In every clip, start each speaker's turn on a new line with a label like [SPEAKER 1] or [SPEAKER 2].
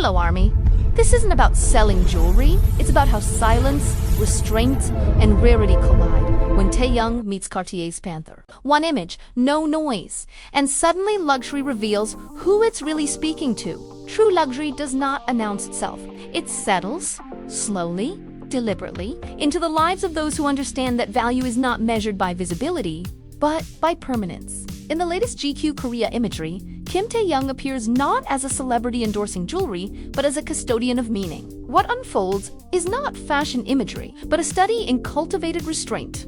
[SPEAKER 1] Hello, Army. This isn't about selling jewelry. It's about how silence, restraint, and rarity collide when Taehyung meets Cartier's Panther. One image, no noise, and suddenly luxury reveals who it's really speaking to. True luxury does not announce itself. It settles, slowly, deliberately, into the lives of those who understand that value is not measured by visibility, but by permanence. In the latest GQ Korea imagery, Kim Taehyung appears not as a celebrity endorsing jewelry, but as a custodian of meaning. What unfolds is not fashion imagery, but a study in cultivated restraint.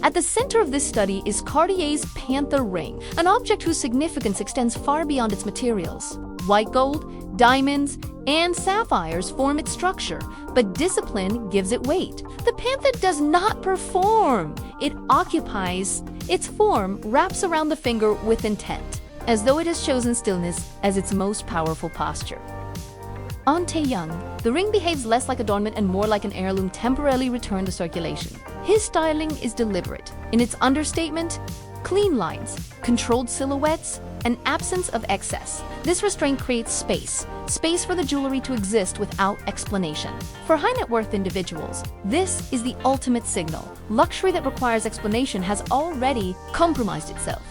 [SPEAKER 1] At the center of this study is Cartier's Panther ring, an object whose significance extends far beyond its materials. White gold, diamonds, and sapphires form its structure, but discipline gives it weight. The Panther does not perform. It occupies. Its form wraps around the finger with intent, as though it has chosen stillness as its most powerful posture. On Taehyung, the ring behaves less like adornment and more like an heirloom temporarily returned to circulation. His styling is deliberate. In its understatement, clean lines, controlled silhouettes, an absence of excess. This restraint creates space for the jewelry to exist without explanation. For high net worth individuals, this is the ultimate signal. Luxury that requires explanation has already compromised itself.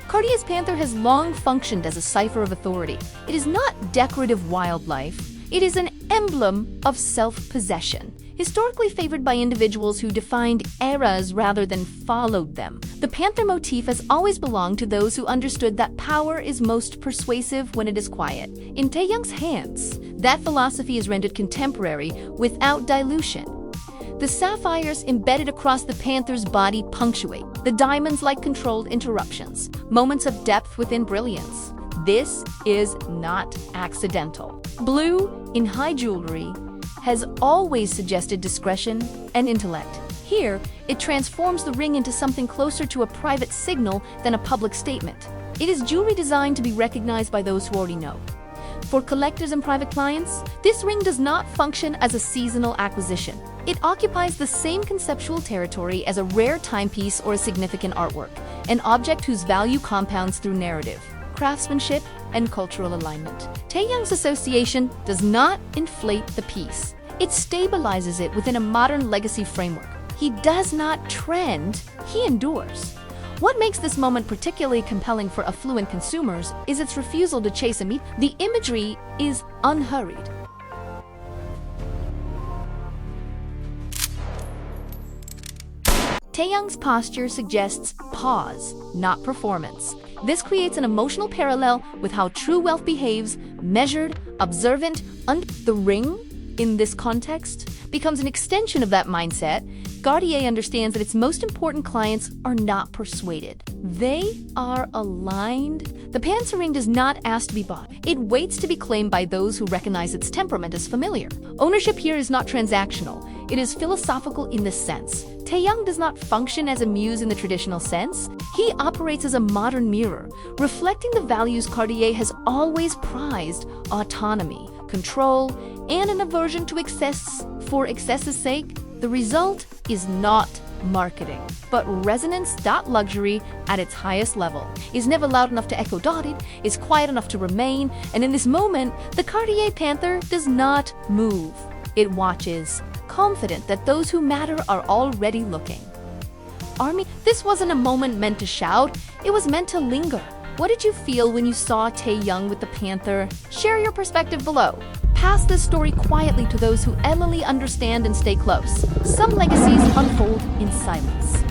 [SPEAKER 1] Cartier's Panther has long functioned as a cipher of authority. It is not decorative wildlife. It is an emblem of self-possession, historically favored by individuals who defined eras rather than followed them. The Panther motif has always belonged to those who understood that power is most persuasive when it is quiet. In Taehyung's hands, that philosophy is rendered contemporary without dilution. The sapphires embedded across the Panther's body punctuate the diamonds like controlled interruptions, moments of depth within brilliance. This is not accidental. Blue, in high jewelry, has always suggested discretion and intellect. Here, it transforms the ring into something closer to a private signal than a public statement. It is jewelry designed to be recognized by those who already know. For collectors and private clients, this ring does not function as a seasonal acquisition. It occupies the same conceptual territory as a rare timepiece or a significant artwork, an object whose value compounds through narrative, craftsmanship, and cultural alignment. Taehyung's association does not inflate the piece. It stabilizes it within a modern legacy framework. He does not trend, he endures. What makes this moment particularly compelling for affluent consumers is its refusal to chase the imagery is unhurried. Taehyung's posture suggests pause, not performance. This creates an emotional parallel with how true wealth behaves, measured, observant. The ring, in this context, becomes an extension of that mindset. Cartier understands that its most important clients are not persuaded. They are aligned. The Panther ring does not ask to be bought. It waits to be claimed by those who recognize its temperament as familiar. Ownership here is not transactional. It is philosophical in this sense. Taehyung does not function as a muse in the traditional sense. He operates as a modern mirror, reflecting the values Cartier has always prized: autonomy, control, and an aversion to excess for excess's sake. The result is not marketing, but resonance. Luxury at its highest level is never loud enough to echo. It is quiet enough to remain, and in this moment, the Cartier Panther does not move. It watches, confident that those who matter are already looking. Army, this wasn't a moment meant to shout, it was meant to linger. What did you feel when you saw Taehyung with the Panther? Share your perspective below. Pass this story quietly to those who elegantly understand and stay close. Some legacies unfold in silence.